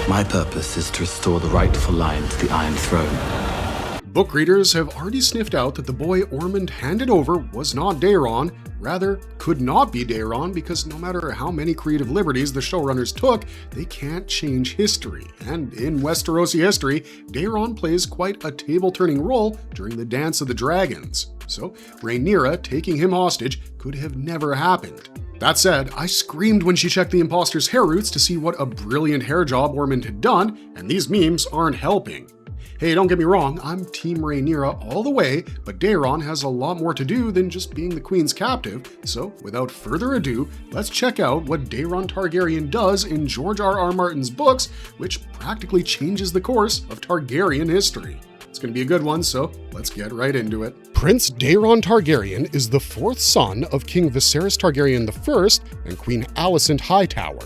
My purpose is to restore the rightful line to the Iron Throne. Book readers have already sniffed out that the boy Ormund handed over was not Daeron, rather could not be Daeron, because no matter how many creative liberties the showrunners took, they can't change history. And in Westerosi history, Daeron plays quite a table-turning role during the Dance of the Dragons. So Rhaenyra taking him hostage could have never happened. That said, I screamed when she checked the imposter's hair roots to see what a brilliant hair job Ormund had done, and these memes aren't helping. Hey, don't get me wrong, I'm Team Rhaenyra all the way, but Daeron has a lot more to do than just being the queen's captive, so without further ado, let's check out what Daeron Targaryen does in George R.R. Martin's books, which practically changes the course of Targaryen history. It's going to be a good one, so let's get right into it. Prince Daeron Targaryen is the fourth son of King Viserys Targaryen I and Queen Alicent Hightower.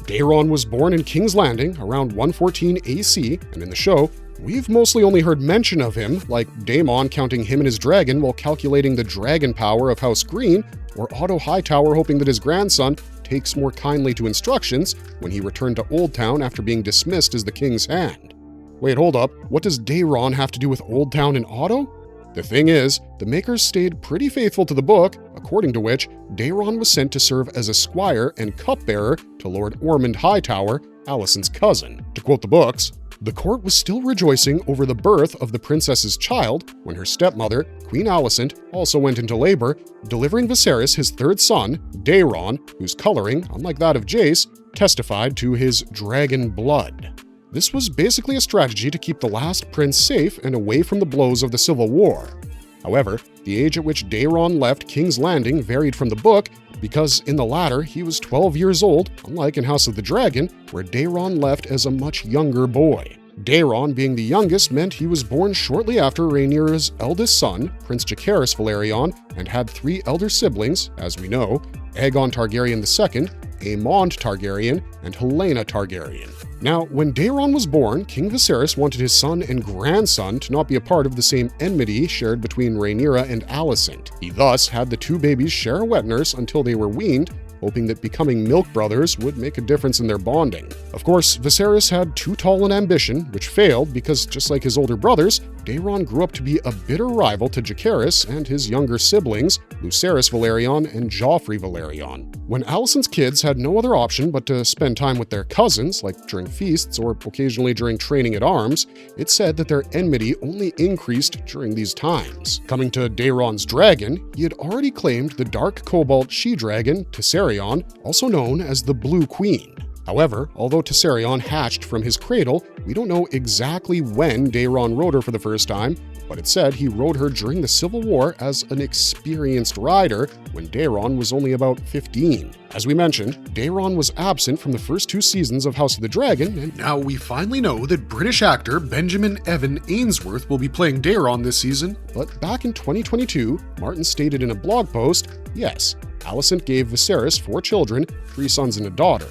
Daeron was born in King's Landing around 114 AC, and in the show, we've mostly only heard mention of him, like Daemon counting him and his dragon while calculating the dragon power of House Green, or Otto Hightower hoping that his grandson takes more kindly to instructions when he returned to Old Town after being dismissed as the king's hand. Wait, hold up, what does Daeron have to do with Old Town and Otto? The thing is, the makers stayed pretty faithful to the book, according to which Daeron was sent to serve as a squire and cupbearer to Lord Ormund Hightower, Alicent's cousin. To quote the books, the court was still rejoicing over the birth of the princess's child when her stepmother, Queen Alicent, also went into labor, delivering Viserys his third son, Daeron, whose coloring, unlike that of Jace, testified to his dragon blood. This was basically a strategy to keep the last prince safe and away from the blows of the Civil War. However, the age at which Daeron left King's Landing varied from the book, because in the latter he was 12 years old, unlike in House of the Dragon, where Daeron left as a much younger boy. Daeron being the youngest meant he was born shortly after Rhaenyra's eldest son, Prince Jacaerys Velaryon, and had three elder siblings, as we know, Aegon Targaryen II, Aemond Targaryen, and Helaena Targaryen. Now, when Daeron was born, King Viserys wanted his son and grandson to not be a part of the same enmity shared between Rhaenyra and Alicent. He thus had the two babies share a wet nurse until they were weaned, hoping that becoming milk brothers would make a difference in their bonding. Of course, Viserys had too tall an ambition, which failed because, just like his older brothers, Daeron grew up to be a bitter rival to Jacaerys and his younger siblings, Lucerys Velaryon and Joffrey Velaryon. When Alicent's kids had no other option but to spend time with their cousins, like during feasts or occasionally during training at arms, it's said that their enmity only increased during these times. Coming to Daeron's dragon, he had already claimed the dark cobalt she-dragon, Tessarion, also known as the Blue Queen. However, although Tessarion hatched from his cradle, we don't know exactly when Daeron rode her for the first time, but it said he rode her during the Civil War as an experienced rider when Daeron was only about 15. As we mentioned, Daeron was absent from the first two seasons of House of the Dragon, and now we finally know that British actor Benjamin Evan Ainsworth will be playing Daeron this season. But back in 2022, Martin stated in a blog post, yes, Alicent gave Viserys 4 children, 3 sons and a daughter.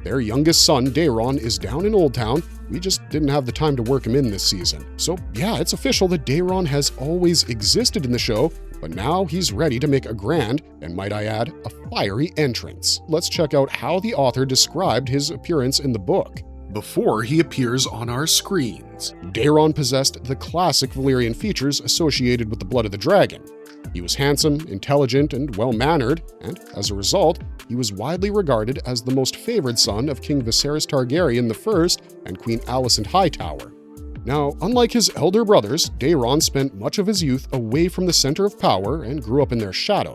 Their youngest son, Daeron, is down in Old Town. We just didn't have the time to work him in this season. So yeah, it's official that Daeron has always existed in the show, but now he's ready to make a grand, and might I add, a fiery entrance. Let's check out how the author described his appearance in the book. Before he appears on our screens, Daeron possessed the classic Valyrian features associated with the blood of the dragon. He was handsome, intelligent, and well-mannered, and as a result, he was widely regarded as the most favored son of King Viserys Targaryen I and Queen Alicent Hightower. Now, unlike his elder brothers, Daeron spent much of his youth away from the center of power and grew up in their shadow.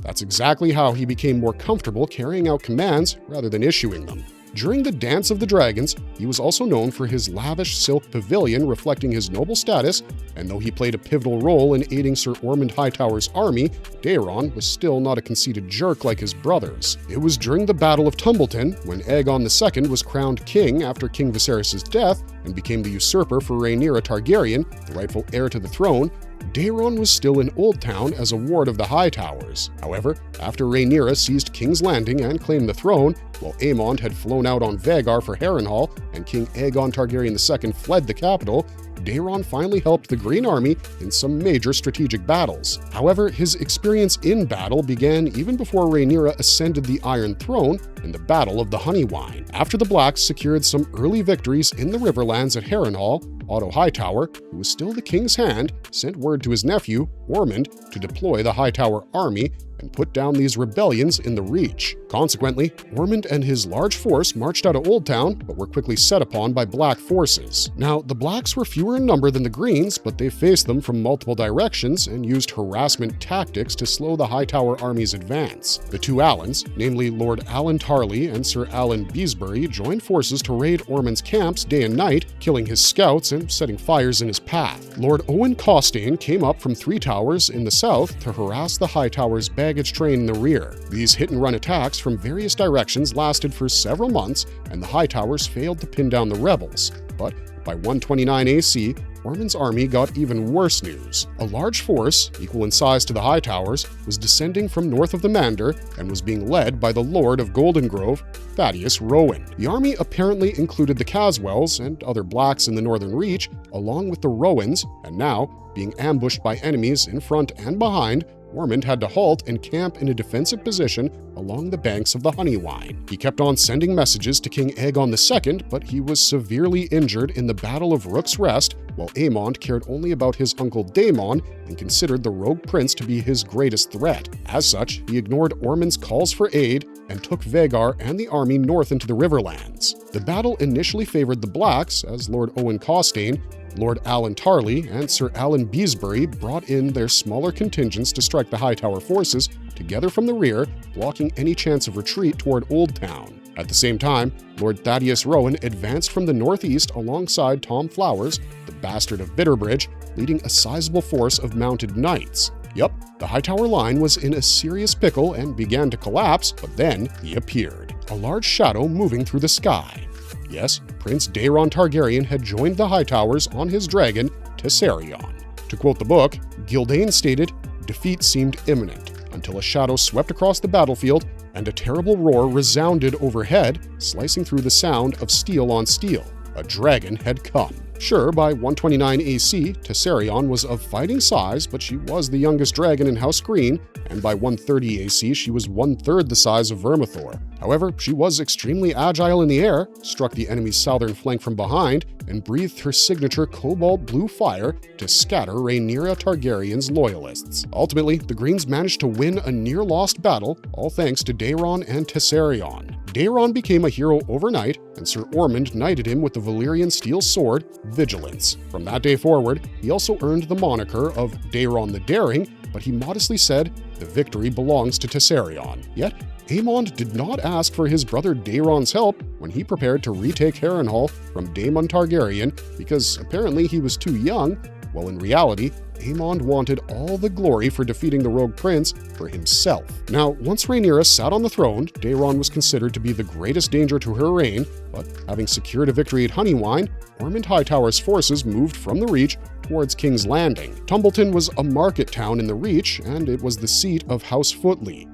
That's exactly how he became more comfortable carrying out commands rather than issuing them. During the Dance of the Dragons, he was also known for his lavish silk pavilion reflecting his noble status, and though he played a pivotal role in aiding Sir Ormund Hightower's army, Daeron was still not a conceited jerk like his brothers. It was during the Battle of Tumbleton, when Aegon II was crowned king after King Viserys' death and became the usurper for Rhaenyra Targaryen, the rightful heir to the throne, Daeron was still in Old Town as a ward of the Hightowers. However, after Rhaenyra seized King's Landing and claimed the throne, while Aemond had flown out on Vhagar for Harrenhal and King Aegon Targaryen II fled the capital, Daeron finally helped the Green Army in some major strategic battles. However, his experience in battle began even before Rhaenyra ascended the Iron Throne in the Battle of the Honeywine. After the Blacks secured some early victories in the Riverlands at Harrenhal, Otto Hightower, who was still the king's hand, sent word to his nephew, Ormund, to deploy the Hightower army and put down these rebellions in the Reach. Consequently, Ormund and his large force marched out of Old Town, but were quickly set upon by Black forces. Now, the Blacks were fewer in number than the Greens, but they faced them from multiple directions and used harassment tactics to slow the Hightower army's advance. The two Allans, namely Lord Alan Tarley and Sir Alan Beesbury, joined forces to raid Ormund's camps day and night, killing his scouts and setting fires in his path. Lord Owen Costain came up from Three Towers in the south to harass the Hightower's baggage train in the rear. These hit-and-run attacks from various directions lasted for several months, and the Hightowers failed to pin down the rebels. But by 129 AC, Ormund's army got even worse news. A large force, equal in size to the Hightowers, was descending from north of the Mander and was being led by the Lord of Golden Grove, Thaddeus Rowan. The army apparently included the Caswells and other Blacks in the Northern Reach, along with the Rowans, and now, being ambushed by enemies in front and behind, Ormund had to halt and camp in a defensive position along the banks of the Honeywine. He kept on sending messages to King Aegon II, but he was severely injured in the Battle of Rook's Rest, while Aemond cared only about his uncle Daemon and considered the rogue prince to be his greatest threat. As such, he ignored Ormund's calls for aid and took Vhagar and the army north into the Riverlands. The battle initially favored the Blacks, as Lord Owen Costain, Lord Alan Tarley, and Sir Alan Beesbury brought in their smaller contingents to strike the Hightower forces together from the rear, blocking any chance of retreat toward Old Town. At the same time, Lord Thaddeus Rowan advanced from the northeast alongside Tom Flowers, the bastard of Bitterbridge, leading a sizable force of mounted knights. Yup, the Hightower line was in a serious pickle and began to collapse, but then he appeared, a large shadow moving through the sky. Yes, Prince Daeron Targaryen had joined the Hightowers on his dragon, Tessarion. To quote the book, Gildane stated, "Defeat seemed imminent, until a shadow swept across the battlefield and a terrible roar resounded overhead, slicing through the sound of steel on steel. A dragon had come." Sure, by 129 AC, Tessarion was of fighting size, but she was the youngest dragon in House Green, and by 130 AC, she was 1/3 the size of Vermithor. However, she was extremely agile in the air, struck the enemy's southern flank from behind, and breathed her signature cobalt blue fire to scatter Rhaenyra Targaryen's loyalists. Ultimately, the Greens managed to win a near-lost battle, all thanks to Daeron and Tessarion. Daeron became a hero overnight, and Sir Ormund knighted him with the Valyrian steel sword, Vigilance. From that day forward, he also earned the moniker of Daeron the Daring, but he modestly said, "The victory belongs to Tessarion." Yet, Aemond did not ask for his brother Daeron's help when he prepared to retake Harrenhal from Daemon Targaryen because apparently he was too young, while in reality, Aemond wanted all the glory for defeating the rogue prince for himself. Now, once Rhaenyra sat on the throne, Daeron was considered to be the greatest danger to her reign, but having secured a victory at Honeywine, Ormund Hightower's forces moved from the Reach towards King's Landing. Tumbleton was a market town in the Reach, and it was the seat of House Footley.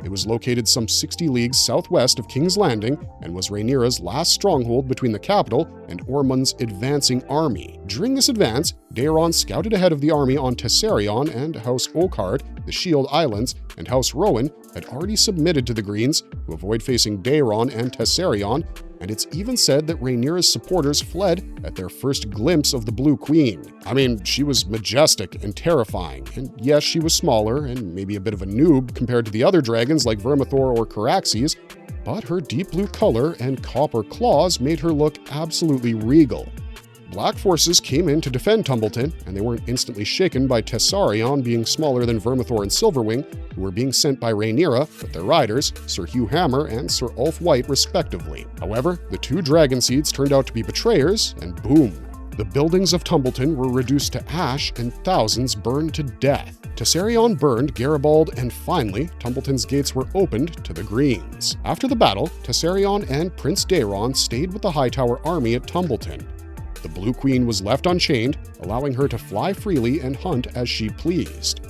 It was located some 60 leagues southwest of King's Landing and was Rhaenyra's last stronghold between the capital and Ormund's advancing army. During this advance, Daeron scouted ahead of the army on Tessarion, and House Oakheart, the Shield Islands, and House Rowan had already submitted to the Greens to avoid facing Daeron and Tessarion, and it's even said that Rhaenyra's supporters fled at their first glimpse of the Blue Queen. I mean, she was majestic and terrifying, and yes, she was smaller and maybe a bit of a noob compared to the other dragons like Vermithor or Caraxes, but her deep blue color and copper claws made her look absolutely regal. Black forces came in to defend Tumbleton, and they weren't instantly shaken by Tessarion being smaller than Vermithor and Silverwing, who were being sent by Rhaenyra with their riders, Sir Hugh Hammer and Sir Ulf White respectively. However, the two dragon seeds turned out to be betrayers, and boom! The buildings of Tumbleton were reduced to ash and thousands burned to death. Tessarion burned Garibald, and finally, Tumbleton's gates were opened to the Greens. After the battle, Tessarion and Prince Daeron stayed with the Hightower army at Tumbleton. The Blue Queen was left unchained, allowing her to fly freely and hunt as she pleased.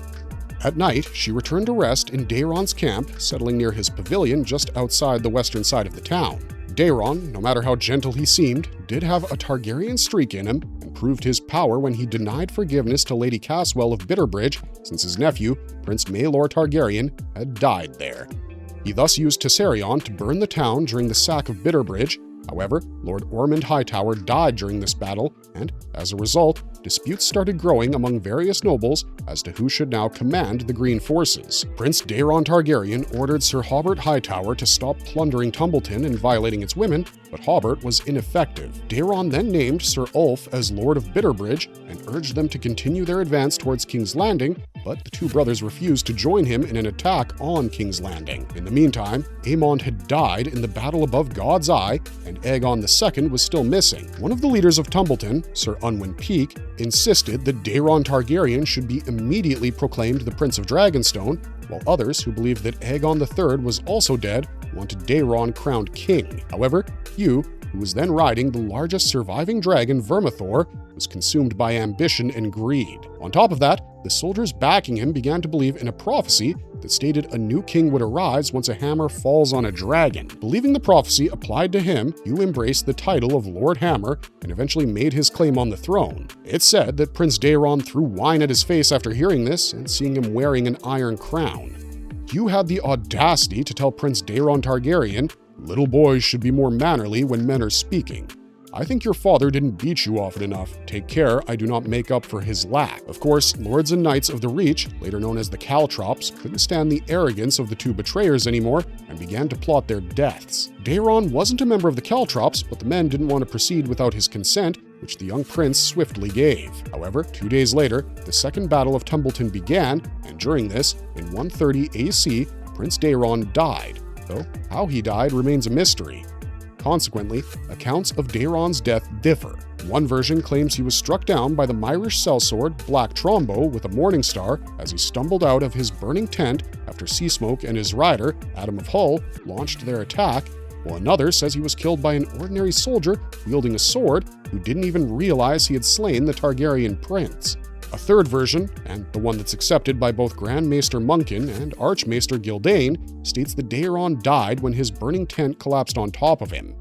At night, she returned to rest in Daeron's camp, settling near his pavilion just outside the western side of the town. Daeron, no matter how gentle he seemed, did have a Targaryen streak in him and proved his power when he denied forgiveness to Lady Caswell of Bitterbridge, since his nephew, Prince Maelor Targaryen, had died there. He thus used Tessarion to burn the town during the sack of Bitterbridge. However, Lord Ormund Hightower died during this battle, and as a result, disputes started growing among various nobles as to who should now command the Green forces. Prince Daeron Targaryen ordered Sir Hobert Hightower to stop plundering Tumbleton and violating its women, but Hobert was ineffective. Daeron then named Sir Ulf as Lord of Bitterbridge and urged them to continue their advance towards King's Landing, but the two brothers refused to join him in an attack on King's Landing. In the meantime, Aemond had died in the battle above God's Eye, and Aegon II was still missing. One of the leaders of Tumbleton, Sir Unwin Peake, insisted that Daeron Targaryen should be immediately proclaimed the Prince of Dragonstone, while others who believed that Aegon III was also dead wanted Daeron crowned king. However, Hugh, who was then riding the largest surviving dragon, Vermithor, was consumed by ambition and greed. On top of that, the soldiers backing him began to believe in a prophecy that stated a new king would arise once a hammer falls on a dragon. Believing the prophecy applied to him, Hugh embraced the title of Lord Hammer and eventually made his claim on the throne. It's said that Prince Daeron threw wine at his face after hearing this and seeing him wearing an iron crown. Hugh had the audacity to tell Prince Daeron Targaryen, "Little boys should be more mannerly when men are speaking. I think your father didn't beat you often enough. Take care I do not make up for his lack." Of course, lords and knights of the Reach, later known as the Caltrops, couldn't stand the arrogance of the two betrayers anymore and began to plot their deaths. Daeron wasn't a member of the Caltrops, but the men didn't want to proceed without his consent, which the young prince swiftly gave. However, 2 days later, the Second Battle of Tumbleton began, and during this, in 130 AC, Prince Daeron died, though how he died remains a mystery. Consequently, accounts of Daeron's death differ. One version claims he was struck down by the Myrish sellsword Black Trombo with a morning star as he stumbled out of his burning tent after Seasmoke and his rider, Adam of Hull, launched their attack, while another says he was killed by an ordinary soldier wielding a sword who didn't even realize he had slain the Targaryen prince. A third version, and the one that's accepted by both Grand Maester Munkin and Archmaester Gildane, states that Daeron died when his burning tent collapsed on top of him.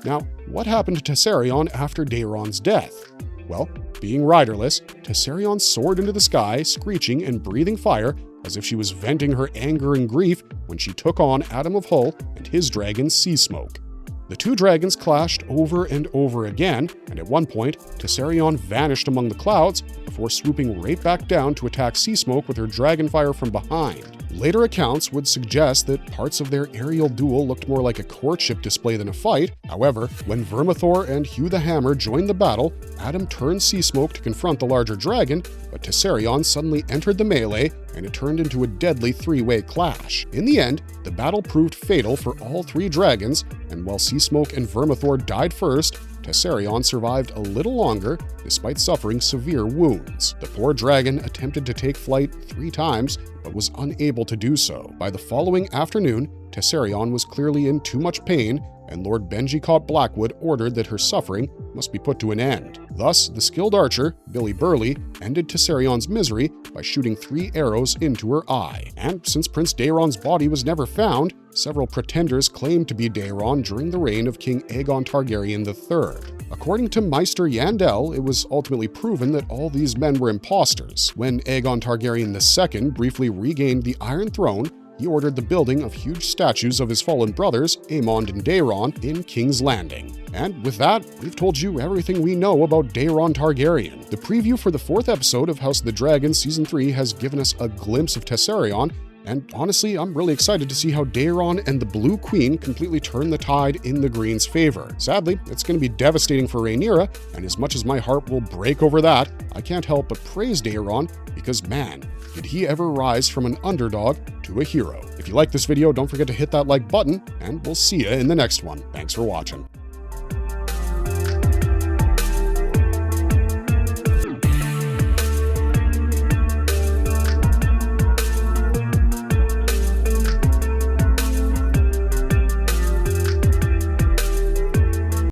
Now, what happened to Tessarion after Daeron's death? Well, being riderless, Tessarion soared into the sky, screeching and breathing fire as if she was venting her anger and grief when she took on Adam of Hull and his dragon Seasmoke. The two dragons clashed over and over again, and at one point, Tessarion vanished among the clouds before swooping right back down to attack Seasmoke with her dragonfire from behind. Later accounts would suggest that parts of their aerial duel looked more like a courtship display than a fight. However, when Vermithor and Hugh the Hammer joined the battle, Adam turned Seasmoke to confront the larger dragon, but Tessarion suddenly entered the melee, and it turned into a deadly three-way clash. In the end, the battle proved fatal for all three dragons, and while Seasmoke and Vermithor died first, Tessarion survived a little longer despite suffering severe wounds. The poor dragon attempted to take flight 3 times, but was unable to do so. By the following afternoon, Tessarion was clearly in too much pain, and Lord Benjicott Blackwood ordered that her suffering must be put to an end. Thus, the skilled archer, Billy Burley, ended Tessarion's misery by shooting 3 arrows into her eye. And since Prince Daeron's body was never found, several pretenders claimed to be Daeron during the reign of King Aegon Targaryen III. According to Meister Yandel, it was ultimately proven that all these men were imposters. When Aegon Targaryen II briefly regained the Iron Throne, he ordered the building of huge statues of his fallen brothers, Aemond and Daeron, in King's Landing. And with that, we've told you everything we know about Daeron Targaryen. The preview for the 4th episode of House of the Dragon Season 3 has given us a glimpse of Tessarion, and honestly, I'm really excited to see how Daeron and the Blue Queen completely turn the tide in the Green's favor. Sadly, it's going to be devastating for Rhaenyra, and as much as my heart will break over that, I can't help but praise Daeron because, man, did he ever rise from an underdog to a hero. If you like this video, don't forget to hit that like button, and we'll see you in the next one. Thanks for watching.